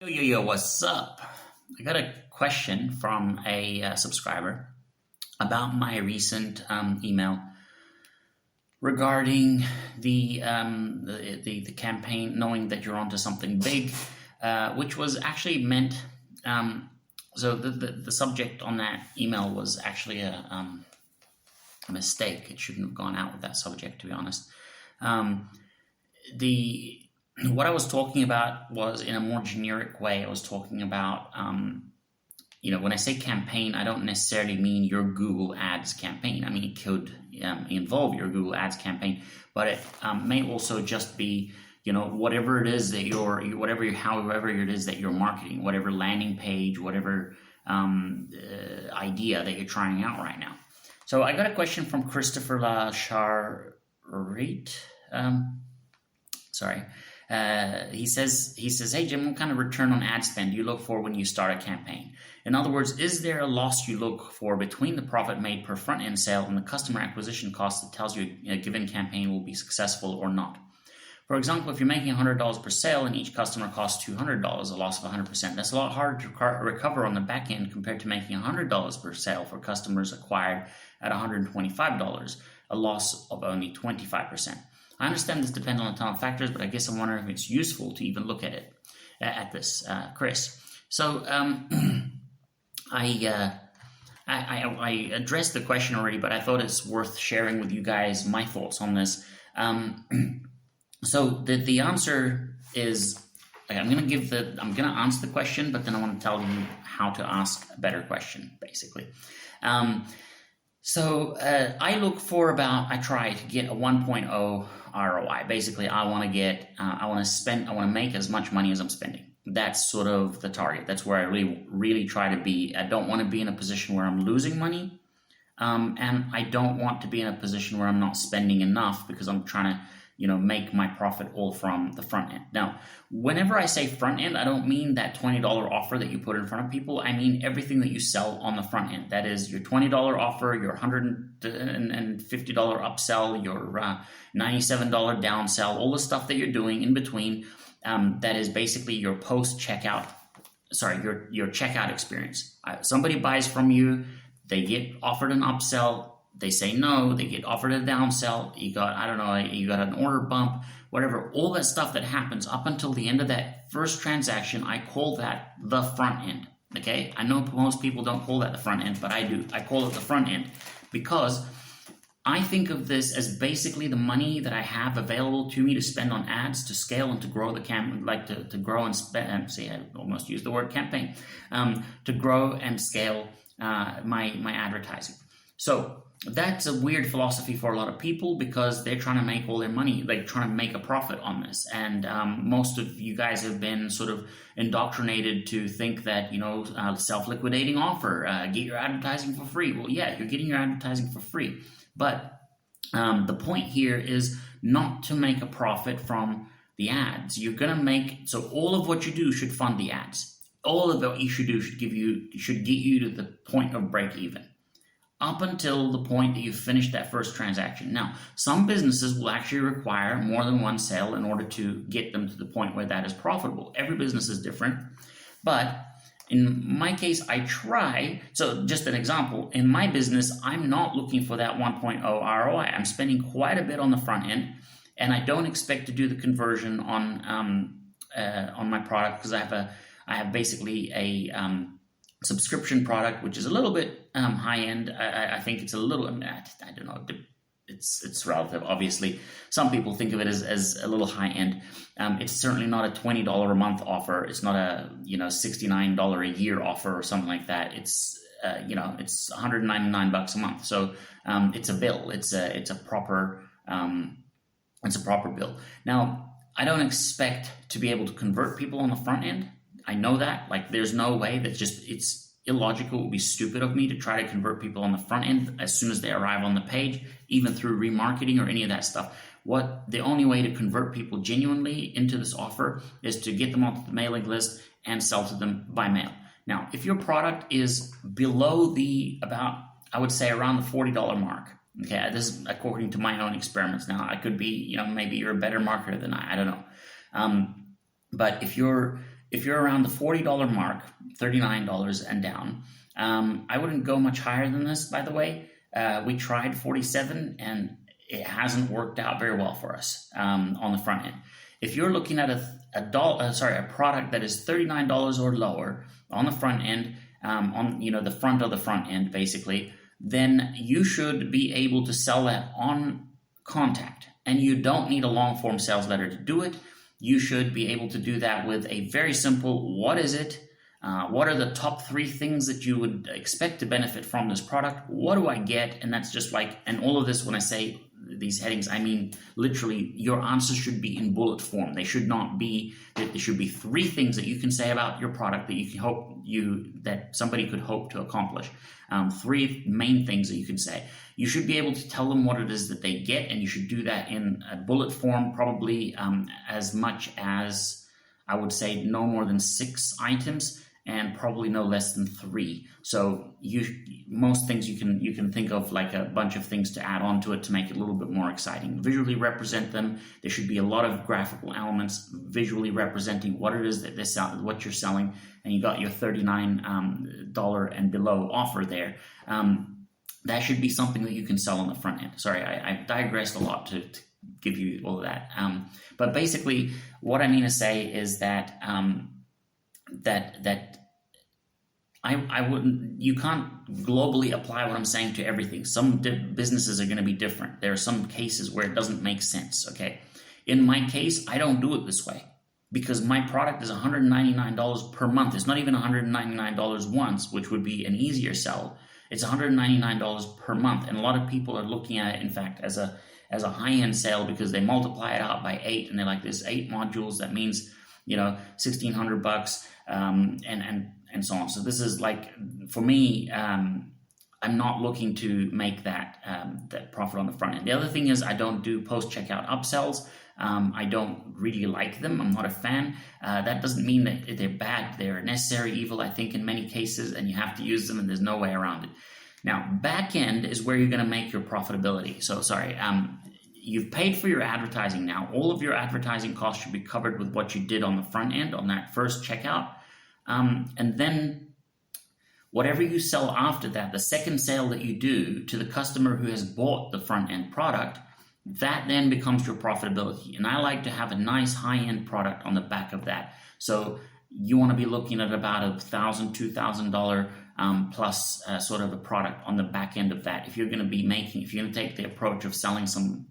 Yo, what's up? I got a question from a subscriber about my recent email regarding the campaign, knowing that you're onto something big, which was actually meant. So the subject on that email was actually a mistake. It shouldn't have gone out with that subject, to be honest. What I was talking about was in a more generic way. I was talking about, when I say campaign, I don't necessarily mean your Google Ads campaign. I mean, it could involve your Google Ads campaign, but it may also just be, whatever it is that however it is that you're marketing, whatever landing page, whatever idea that you're trying out right now. So I got a question from Christopher LaCharite. He says, "Hey Jim, what kind of return on ad spend do you look for when you start a campaign? In other words, is there a loss you look for between the profit made per front end sale and the customer acquisition cost that tells you a given campaign will be successful or not? For example, if you're making $100 per sale and each customer costs $200, a loss of 100%, that's a lot harder to recover on the back end compared to making $100 per sale for customers acquired at $125, a loss of only 25%. I understand this depends on a ton of factors, but I guess I'm wondering if it's useful to even look at this, Chris. So I addressed the question already, but I thought it's worth sharing with you guys my thoughts on this. So the answer is, I'm going to answer the question, but then I want to tell you how to ask a better question, basically. So I try to get a 1.0 ROI. Basically, I want to make as much money as I'm spending. That's sort of the target. That's where I really try to be. I don't want to be in a position where I'm losing money. And I don't want to be in a position where I'm not spending enough because I'm trying to, make my profit all from the front end. Now, whenever I say front end, I don't mean that $20 offer that you put in front of people. I mean everything that you sell on the front end. That is your $20 offer, your $150 upsell, your $97 downsell, all the stuff that you're doing in between. That is basically your post-checkout, your checkout experience. Somebody buys from you, they get offered an upsell, they say no, they get offered a downsell, you got an order bump, whatever, all that stuff that happens up until the end of that first transaction, I call that the front end, okay? I know most people don't call that the front end, but I do. I call it the front end because I think of this as basically the money that I have available to me to spend on ads, to scale and to grow the to grow and spend, I almost used the word campaign, to grow and scale my advertising. So that's a weird philosophy for a lot of people because they're trying to make all their money, trying to make a profit on this. And most of you guys have been sort of indoctrinated to think that, self-liquidating offer, get your advertising for free. Well, yeah, you're getting your advertising for free. But the point here is not to make a profit from the ads. You're going to so all of what you do should fund the ads. All of what you should do should get you to the point of break even, up until the point that you finish that first transaction. Now, some businesses will actually require more than one sale in order to get them to the point where that is profitable. Every business is different, but in my case, I try. So just an example, in my business, I'm not looking for that 1.0 ROI. I'm spending quite a bit on the front end, and I don't expect to do the conversion on my product because I have basically a subscription product, which is a little bit high end. I think it's a little, I don't know, it's relative. Obviously, some people think of it as a little high end. It's certainly not a $20 a month offer. It's not a $69 a year offer or something like that. It's it's $199 a month. So it's a bill. It's a proper bill. Now, I don't expect to be able to convert people on the front end. I know that, there's no way. It's illogical. It would be stupid of me to try to convert people on the front end as soon as they arrive on the page, even through remarketing or any of that stuff. The only way to convert people genuinely into this offer is to get them onto the mailing list and sell to them by mail. Now, if your product is below I would say around the $40 mark, okay, this is according to my own experiments. Now, I could be, maybe you're a better marketer than I don't know. But if you're if you're around the $40 mark, $39 and down, I wouldn't go much higher than this, by the way. We tried 47 and it hasn't worked out very well for us on the front end. If you're looking at a product that is $39 or lower on the front end, on the front of the front end basically, then you should be able to sell that on contact. And you don't need a long form sales letter to do it. You should be able to do that with a very simple, what is it? What are the top 3 things that you would expect to benefit from this product? What do I get? And that's just like, and all of this, when I say these headings, I mean literally your answers should be in bullet form. They should not be, there should be 3 things that you can say about your product that you can that somebody could hope to accomplish. 3 main things that you can say. You should be able to tell them what it is that they get, and you should do that in a bullet form, probably as much as, I would say, no more than 6 items, and probably no less than 3. So most things you can think of like a bunch of things to add on to it to make it a little bit more exciting. Visually represent them. There should be a lot of graphical elements visually representing what it is that what you're selling, and you got your $39 and below offer there. That should be something that you can sell on the front end. Sorry, I digressed a lot to give you all of that. But basically, what I mean to say is that you can't globally apply what I'm saying to everything. Some businesses are going to be different. There are some cases where it doesn't make sense. Okay, in my case, I don't do it this way because my product is $199 per month. It's not even $199 once, which would be an easier sell. It's $199 per month, and a lot of people are looking at it, in fact, as a high-end sale because they multiply it out by 8, and they're like, "There's 8 modules. That means $1,600, and so on." So this is like, for me, I'm not looking to make that profit on the front end. The other thing is I don't do post-checkout upsells. I don't really like them. I'm not a fan. That doesn't mean that they're bad. They're a necessary evil, I think, in many cases, and you have to use them, and there's no way around it. Now, back end is where you're going to make your profitability. So, you've paid for your advertising now. All of your advertising costs should be covered with what you did on the front end, on that first checkout. And then whatever you sell after that, the second sale that you do to the customer who has bought the front end product, that then becomes your profitability. And I like to have a nice high-end product on the back of that. So you want to be looking at about $1,000, $2,000 plus sort of a product on the back end of that. If you're going to take the approach of selling some,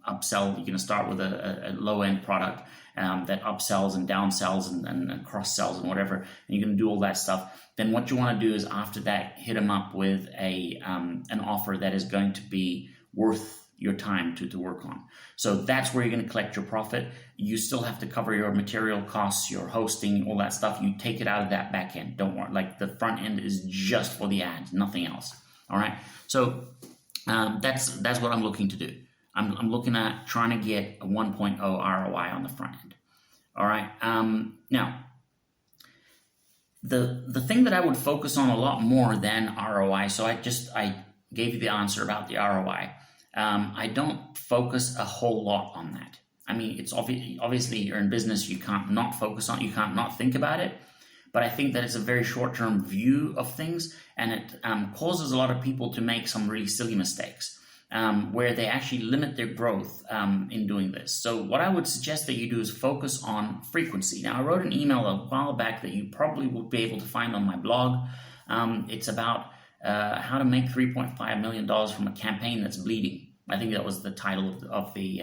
upsell, you're going to start with a low-end product that upsells and downsells and cross-sells and whatever, and you're going to do all that stuff. Then what you want to do is after that, hit them up with an offer that is going to be worth your time to work on. So that's where you're going to collect your profit. You still have to cover your material costs, your hosting, all that stuff. You take it out of that back end. Don't worry. Like the front end is just for the ads, nothing else. All right. So that's what I'm looking to do. I'm looking at trying to get a 1.0 ROI on the front end. All right. Now, the thing that I would focus on a lot more than ROI. So I gave you the answer about the ROI. I don't focus a whole lot on that. I mean, it's obviously you're in business, you can't not focus on it, you can't not think about it. But I think that it's a very short-term view of things, and it causes a lot of people to make some really silly mistakes where they actually limit their growth in doing this. So what I would suggest that you do is focus on frequency. Now, I wrote an email a while back that you probably will be able to find on my blog. It's about how to make $3.5 million from a campaign that's bleeding. I think that was the title of the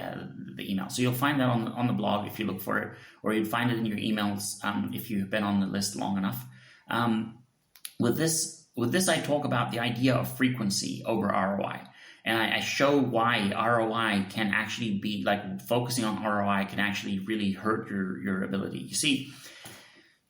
email. So you'll find that on the blog if you look for it, or you'd find it in your emails if you've been on the list long enough. With this, I talk about the idea of frequency over ROI. And I show why ROI can actually be, like, focusing on ROI can actually really hurt your ability. You see,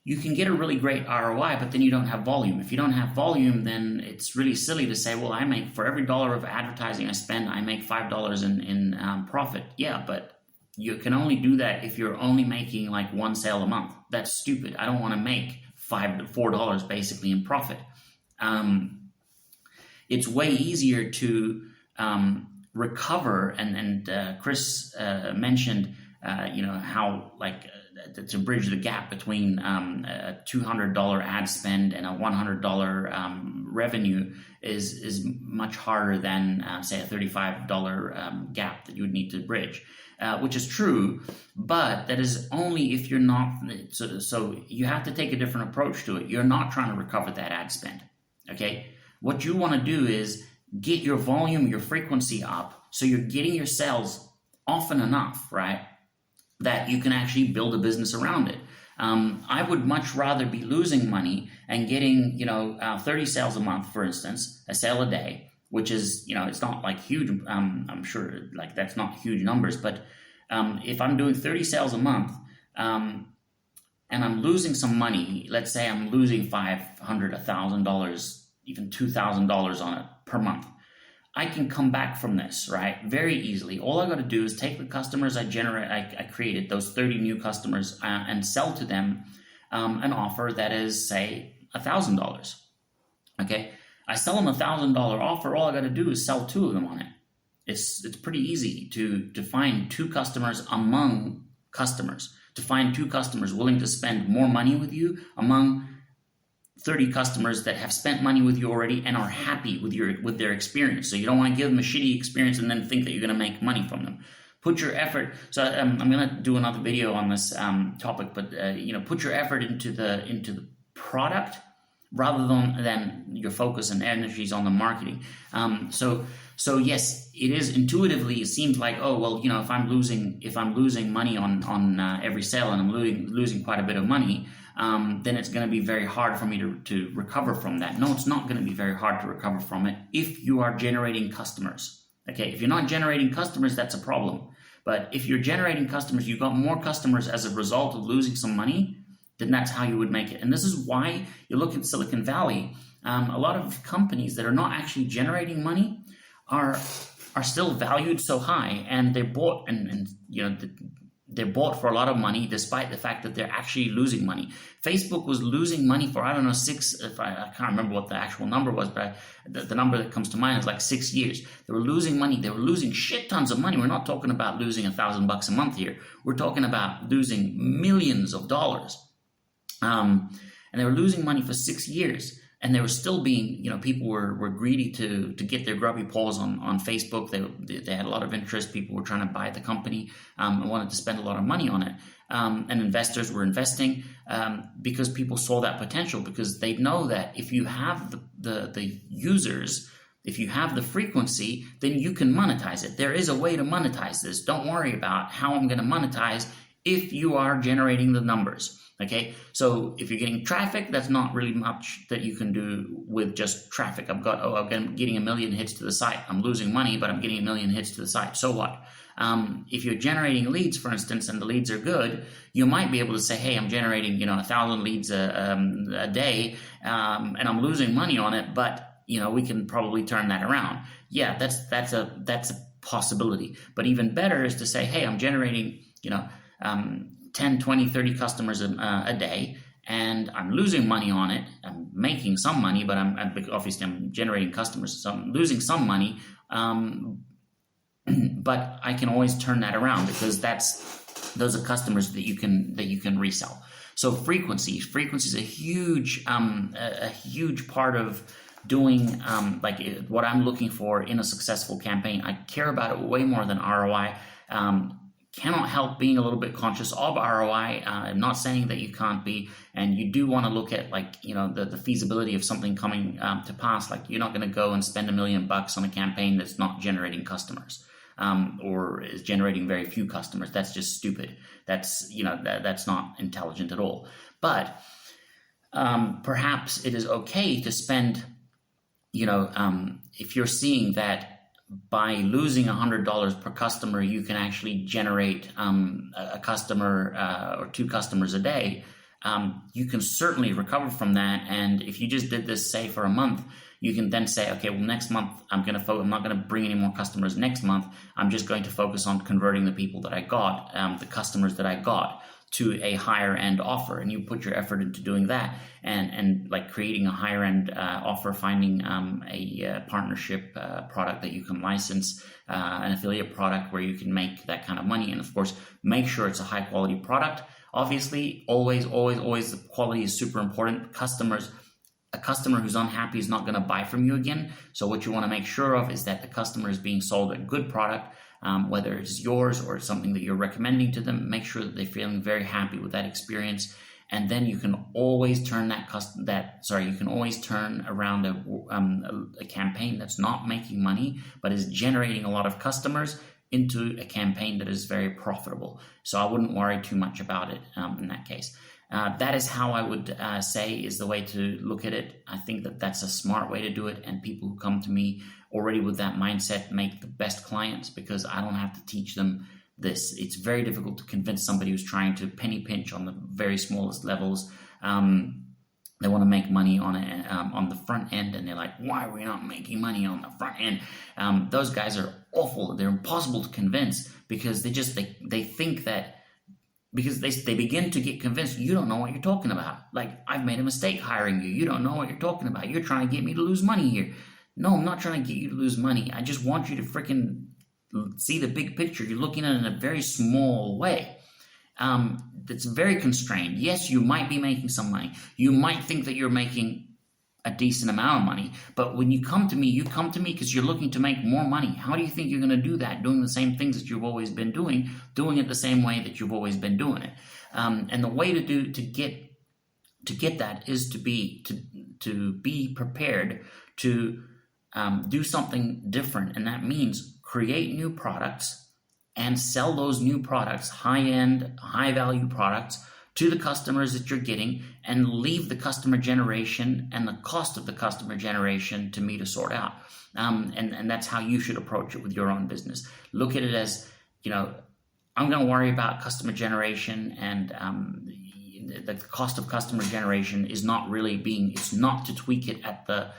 you can get a really great ROI, but then you don't have volume. If you don't have volume, then it's really silly to say, well, I make, for every dollar of advertising I spend, I make $5 in profit. Yeah, but you can only do that if you're only making like one sale a month. That's stupid. I don't want to make $4 basically in profit. It's way easier to recover, and Chris mentioned, how like to bridge the gap between a $200 ad spend and a $100 revenue is much harder than say a $35 gap that you would need to bridge, which is true, but that is only if you're not. So you have to take a different approach to it. You're not trying to recover that ad spend. Okay, what you want to do is get your volume, your frequency up, so you're getting your sales often enough, right, that you can actually build a business around it. I would much rather be losing money and getting, 30 sales a month, for instance, a sale a day, which is, it's not like huge. I'm sure like that's not huge numbers, but if I'm doing 30 sales a month, and I'm losing some money, let's say I'm losing $500, $1,000, even $2,000 on it per month, I can come back from this, right? Very easily. All I got to do is take the customers I created, those 30 new customers, and sell to them an offer that is, say, $1,000. Okay, I sell them $1,000 offer. All I got to do is sell 2 of them on it. It's pretty easy to find 2 customers among customers, to find 2 customers willing to spend more money with you among 30 customers that have spent money with you already and are happy with their experience. So you don't want to give them a shitty experience and then think that you're going to make money from them. Put your effort. So I'm going to do another video on this topic, but put your effort into the product rather than your focus and energies on the marketing. So yes, it is intuitively, it seems like, oh, well, if I'm losing money on every sale and I'm losing quite a bit of money, then it's going to be very hard for me to recover from that. No, it's not going to be very hard to recover from it if you are generating customers. Okay, if you're not generating customers, that's a problem. But if you're generating customers, you've got more customers as a result of losing some money, then that's how you would make it. And this is why you look at Silicon Valley, a lot of companies that are not actually generating money are still valued so high, and they're bought they're bought for a lot of money despite the fact that they're actually losing money. Facebook was losing money for, I don't know, I can't remember what the actual number was, but the number that comes to mind is like 6 years. They were losing money. They were losing shit tons of money. We're not talking about losing $1,000 a month here. We're talking about losing millions of dollars. And they were losing money for 6 years. And they were still being, people were greedy to get their grubby paws on Facebook. They had a lot of interest. People were trying to buy the company and wanted to spend a lot of money on it. And investors were investing because people saw that potential, because they know that if you have the users, if you have the frequency, then you can monetize it. There is a way to monetize this. Don't worry about how I'm going to monetize if you are generating the numbers. Okay, so if you're getting traffic, that's not really much that you can do with just traffic. I'm getting 1 million hits to the site. I'm losing money, but I'm getting 1 million hits to the site. So what? If you're generating leads, for instance, and the leads are good, you might be able to say, hey, I'm generating 1,000 leads a day, and I'm losing money on it, but we can probably turn that around. Yeah, that's a possibility. But even better is to say, hey, I'm generating 10, 20, 30 customers a day, and I'm losing money on it. I'm making some money, but obviously I'm generating customers, so I'm losing some money. But I can always turn that around, because those are customers that you can resell. So frequency is a huge part of doing what I'm looking for in a successful campaign. I care about it way more than ROI. Cannot help being a little bit conscious of ROI. I'm not saying that you can't be, and you do want to look at the feasibility of something coming to pass. Like, you're not going to go and spend $1 million on a campaign that's not generating customers, or is generating very few customers. That's just stupid. That's that's not intelligent at all. But perhaps it is okay to spend, if you're seeing that by losing $100 per customer, you can actually generate a customer or 2 customers a day. You can certainly recover from that. And if you just did this, say, for a month, you can then say, okay, well, next month I'm not going to bring any more customers next month. I'm just going to focus on converting the people that I got, the customers that I got. to a higher end offer, and you put your effort into doing that, and like creating a higher end offer, finding a partnership product that you can license, an affiliate product where you can make that kind of money, and of course make sure it's a high quality product. Obviously, always the quality is super important. A customer who's unhappy is not going to buy from you again. So what you want to make sure of is that the customer is being sold a good product, whether it's yours or something that you're recommending to them. Make sure that they're feeling very happy with that experience, and then you can always turn around a campaign that's not making money but is generating a lot of customers into a campaign that is very profitable. So I wouldn't worry too much about it in that case. That is how I would say is the way to look at it. I think that that's a smart way to do it, and people who come to me already with that mindset make the best clients, because I don't have to teach them this. It's very difficult to convince somebody who's trying to penny pinch on the very smallest levels. They want to make money on the front end, and they're like, why are we not making money on the front end? Those guys are awful. They're impossible to convince, because they think that, because they begin to get convinced, you don't know what you're talking about. Like, I've made a mistake hiring you. You don't know what you're talking about. You're trying to get me to lose money here. No, I'm not trying to get you to lose money. I just want you to freaking see the big picture. You're looking at it in a very small way. That's very constrained. Yes, you might be making some money. You might think that you're making a decent amount of money, but when you come to me because you're looking to make more money. How do you think you're going to do that? Doing the same things that you've always been doing it the same way that you've always been doing it. And the way to get that is to be prepared to do something different, and that means create new products and sell those new products, high-end, high-value products, to the customers that you're getting, and leave the customer generation and the cost of the customer generation to me to sort out. And that's how you should approach it with your own business. Look at it as, I'm going to worry about customer generation, and the cost of customer generation is not really it's not to tweak it at the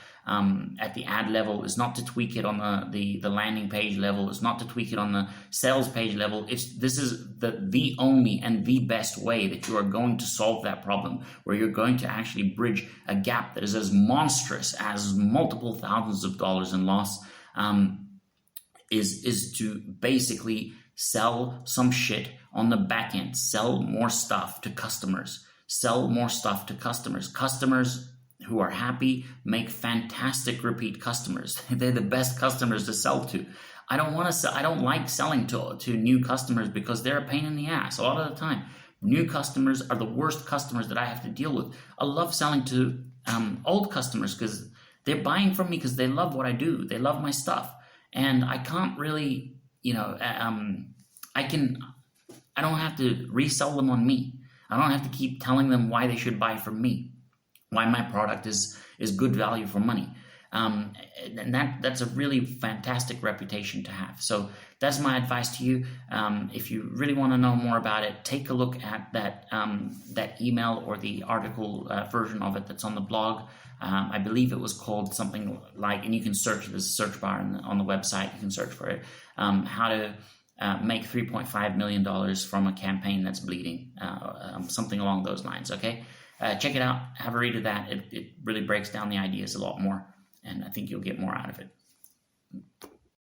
ad level, it's not to tweak it on the landing page level, it's not to tweak it on the sales page level. This is the only and the best way that you are going to solve that problem, where you're going to actually bridge a gap that is as monstrous as multiple thousands of dollars in loss, is to basically sell some shit on the back end, sell more stuff to customers, Customers who are happy make fantastic repeat customers. They're the best customers to sell to. I don't like selling to new customers, because they're a pain in the ass a lot of the time. New customers are the worst customers that I have to deal with. I love selling to old customers, because they're buying from me because they love what I do. They love my stuff, and I can't really, I don't have to resell them on me. I don't have to keep telling them why they should buy from me, why my product is good value for money. And that's a really fantastic reputation to have. So that's my advice to you. If you really want to know more about it, take a look at that email or the article version of it that's on the blog. I believe it was called something like, and you can search, there's a search bar on the website, you can search for it, how to make $3.5 million from a campaign that's bleeding, something along those lines, okay? Check it out, have a read of that. It really breaks down the ideas a lot more, and I think you'll get more out of it.